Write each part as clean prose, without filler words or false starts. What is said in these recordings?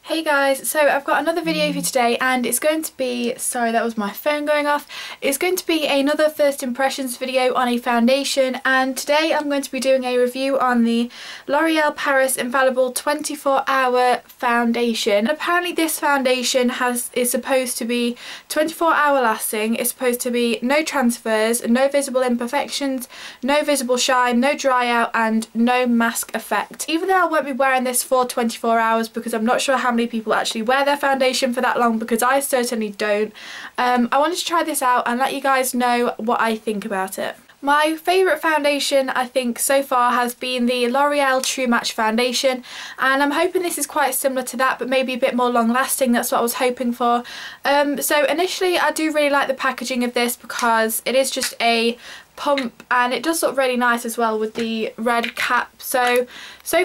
Hey guys, so I've got another video for you today and it's going to be, sorry that was my phone going off, it's going to be another first impressions video on a foundation, and today I'm going to be doing a review on the L'Oreal Paris Infallible 24-hour foundation. And apparently this foundation is supposed to be 24-hour lasting, it's supposed to be no transfers, no visible imperfections, no visible shine, no dry out and no mask effect. Even though I won't be wearing this for 24 hours because I'm not sure how many people actually wear their foundation for that long, because I certainly don't. I wanted to try this out and let you guys know what I think about it. My favourite foundation I think so far has been the L'Oreal True Match foundation, and I'm hoping this is quite similar to that but maybe a bit more long lasting. That's what I was hoping for. So initially I do really like the packaging of this because it is just a pump and it does look really nice as well with the red cap. So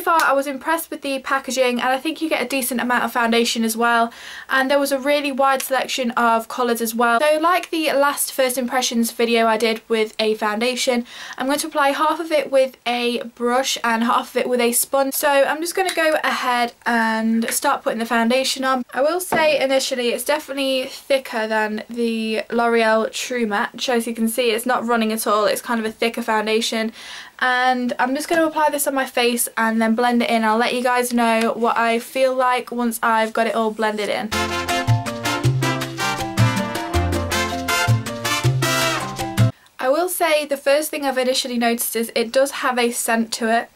far I was impressed with the packaging, and I think you get a decent amount of foundation as well, and there was a really wide selection of colours as well. So like the last first impressions video I did with a foundation, I'm going to apply half of it with a brush and half of it with a sponge. So I'm just going to go ahead and start putting the foundation on. I will say initially it's definitely thicker than the L'Oreal True Match. As you can see, it's not running at all, it's kind of a thicker foundation. And I'm just going to apply this on my face and then blend it in. I'll let you guys know what I feel like once I've got it all blended in. I will say the first thing I've initially noticed is it does have a scent to it.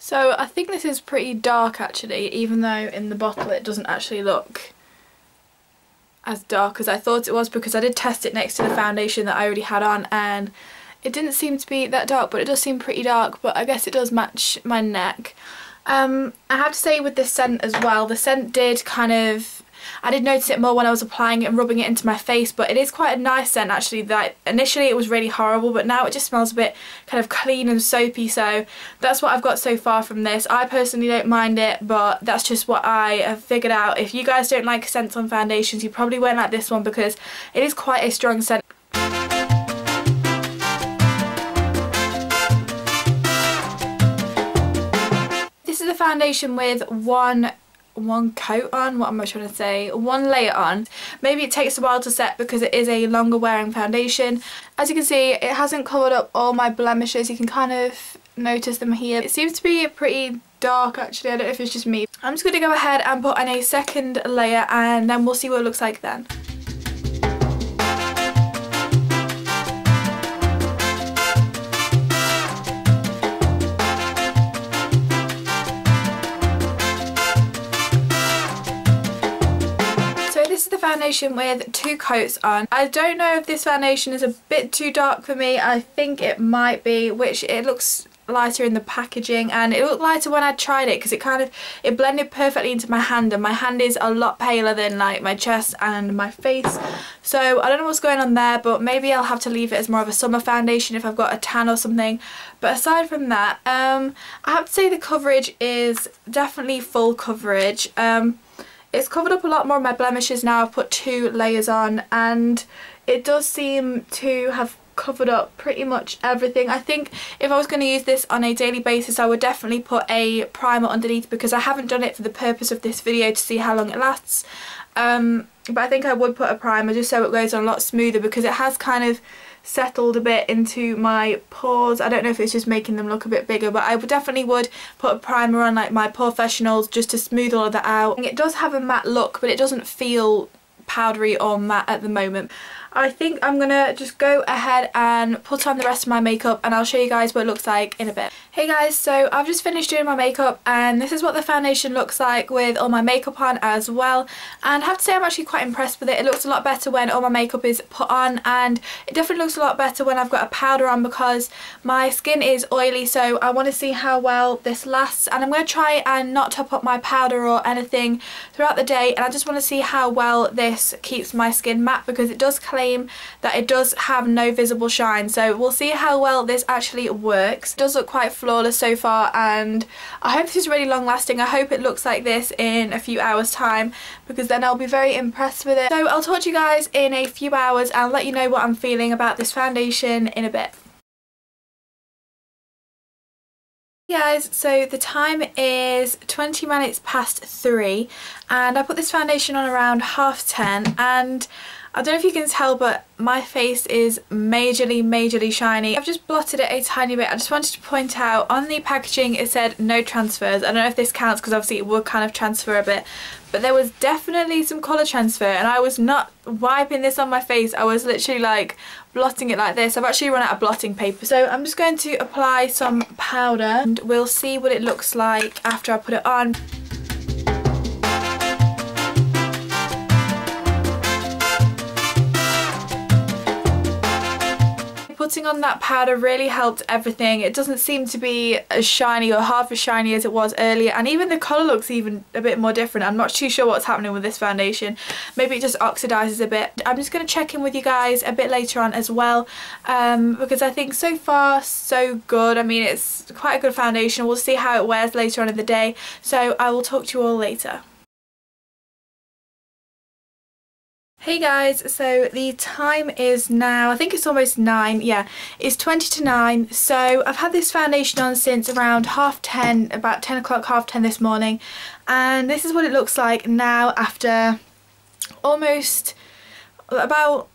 So I think this is pretty dark actually, even though in the bottle it doesn't actually look as dark as I thought it was, because I did test it next to the foundation that I already had on and it didn't seem to be that dark, but it does seem pretty dark, but I guess it does match my neck. I have to say with this scent as well, the scent did I did notice it more when I was applying it and rubbing it into my face, but it is quite a nice scent actually. That initially it was really horrible, but now it just smells a bit kind of clean and soapy, so that's what I've got so far from this. I personally don't mind it, but that's just what I have figured out. If you guys don't like scents on foundations, you probably won't like this one because it is quite a strong scent. This is a foundation with one coat on, what am I trying to say, one layer on. Maybe it takes a while to set because it is a longer wearing foundation. As you can see, it hasn't covered up all my blemishes. You can kind of notice them here. It seems to be pretty dark actually, I don't know if it's just me. I'm just going to go ahead and put on a second layer and then we'll see what it looks like then. This is the foundation with two coats on. I don't know if this foundation is a bit too dark for me. I think it might be, which it looks lighter in the packaging, and it looked lighter when I tried it because it blended perfectly into my hand, and my hand is a lot paler than like my chest and my face. So I don't know what's going on there, but maybe I'll have to leave it as more of a summer foundation if I've got a tan or something. But aside from that, I have to say the coverage is definitely full coverage. It's covered up a lot more of my blemishes now. I've put two layers on and it does seem to have covered up pretty much everything. I think if I was going to use this on a daily basis I would definitely put a primer underneath, because I haven't done it for the purpose of this video to see how long it lasts. But I think I would put a primer just so it goes on a lot smoother, because it has kind of settled a bit into my pores. I don't know if it's just making them look a bit bigger, but I definitely would put a primer on like my professionals just to smooth all of that out. It does have a matte look, but it doesn't feel powdery or matte at the moment. I think I'm gonna just go ahead and put on the rest of my makeup and I'll show you guys what it looks like in a bit. Hey guys, so I've just finished doing my makeup and this is what the foundation looks like with all my makeup on as well, and I have to say I'm actually quite impressed with it. It looks a lot better when all my makeup is put on, and it definitely looks a lot better when I've got a powder on because my skin is oily, so I want to see how well this lasts, and I'm going to try and not top up my powder or anything throughout the day, and I just want to see how well this keeps my skin matte because it does claim claim that it does have no visible shine, so we'll see how well this actually works. It does look quite flawless so far, and I hope this is really long lasting. I hope it looks like this in a few hours time, because then I'll be very impressed with it. So I'll talk to you guys in a few hours and let you know what I'm feeling about this foundation in a bit. Guys, so the time is 20 minutes past 3 and I put this foundation on around 10:30, and I don't know if you can tell, but my face is majorly shiny. I've just blotted it a tiny bit. I just wanted to point out on the packaging it said no transfers. I don't know if this counts because obviously it would kind of transfer a bit, but there was definitely some colour transfer, and I was not wiping this on my face. I was literally like blotting it like this. I've actually run out of blotting paper, so I'm just going to apply some powder and we'll see what it looks like after I put it on. Putting on that powder really helped everything. It doesn't seem to be as shiny or half as shiny as it was earlier, and even the colour looks even a bit more different. I'm not too sure what's happening with this foundation. Maybe it just oxidizes a bit. I'm just going to check in with you guys a bit later on as well, because I think so far so good. I mean, it's quite a good foundation. We'll see how it wears later on in the day, so I will talk to you all later. Hey guys, so the time is now, I think it's almost 9, yeah, it's 20 to 9, so I've had this foundation on since around 10:30, about 10 o'clock, 10:30 this morning, and this is what it looks like now after almost about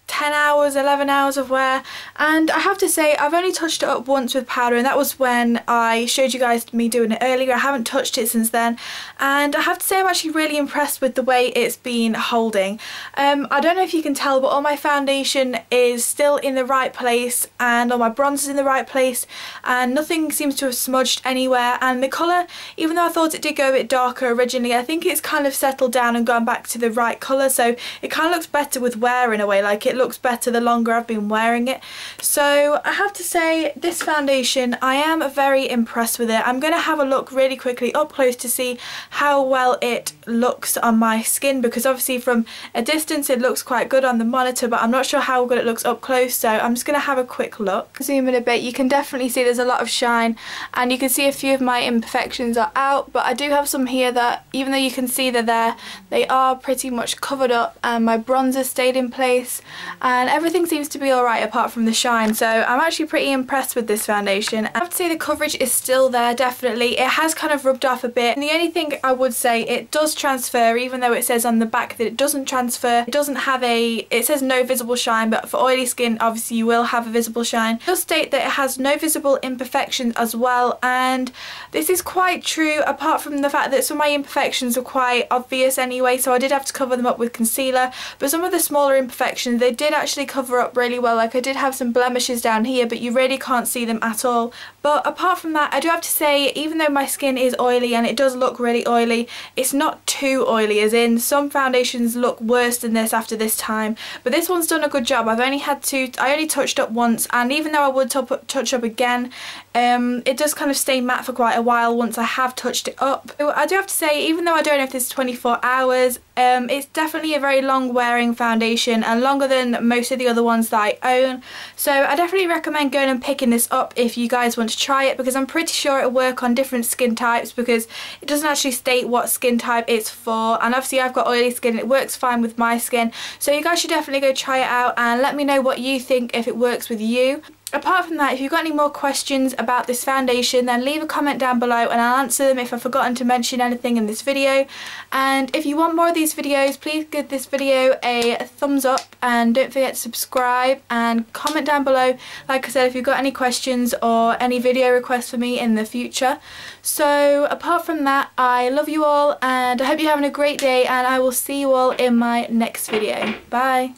10 hours, 11 hours of wear. And I have to say, I've only touched it up once with powder, and that was when I showed you guys me doing it earlier. I haven't touched it since then, and I have to say I'm actually really impressed with the way it's been holding. I don't know if you can tell, but all my foundation is still in the right place and all my bronze is in the right place, and nothing seems to have smudged anywhere, and the colour, even though I thought it did go a bit darker originally, I think it's kind of settled down and gone back to the right colour, so it kind of looks better with wear in a way. Like, it looks better the longer I've been wearing it. So I have to say, this foundation, I am very impressed with it. I'm going to have a look really quickly up close to see how well it looks on my skin, because obviously from a distance it looks quite good on the monitor, but I'm not sure how good it looks up close, so I'm just going to have a quick look. Zoom in a bit, you can definitely see there's a lot of shine, and you can see a few of my imperfections are out, but I do have some here that, even though you can see they're there, they are pretty much covered up, and my bronzer stayed in place, and everything seems to be alright apart from the shine, so I'm actually pretty impressed with this foundation. I have to say the coverage is still there, definitely. It has kind of rubbed off a bit, and the only thing I would say, it does transfer, even though it says on the back that it doesn't transfer. It doesn't have it says no visible shine, but for oily skin obviously you will have a visible shine. It does state that it has no visible imperfections as well, and this is quite true, apart from the fact that some of my imperfections are quite obvious anyway, so I did have to cover them up with concealer, but some of the smaller imperfections, they did actually cover up really well. Like, I did have some blemishes down here, but you really can't see them at all. But apart from that, I do have to say, even though my skin is oily and it does look really oily, it's not too oily, as in some foundations look worse than this after this time, but this one's done a good job. I only touched up once, and even though I would touch up again, it does kind of stay matte for quite a while once I have touched it up. So I do have to say, even though I don't know if this is 24 hours, it's definitely a very long wearing foundation, and longer than most of the other ones that I own, so I definitely recommend going and picking this up if you guys want to try it, because I'm pretty sure it'll work on different skin types, because it doesn't actually state what skin type it's for, and obviously I've got oily skin, it works fine with my skin, so you guys should definitely go try it out and let me know what you think, if it works with you. Apart from that, if you've got any more questions about this foundation, then leave a comment down below and I'll answer them if I've forgotten to mention anything in this video. And if you want more of these videos, please give this video a thumbs up and don't forget to subscribe and comment down below, like I said, if you've got any questions or any video requests for me in the future. So apart from that, I love you all and I hope you're having a great day, and I will see you all in my next video. Bye.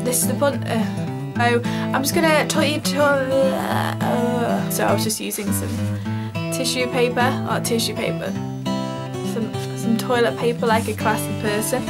This is the bun. So I'm just gonna tell you to. So I was just using some tissue paper, some toilet paper like a classy person.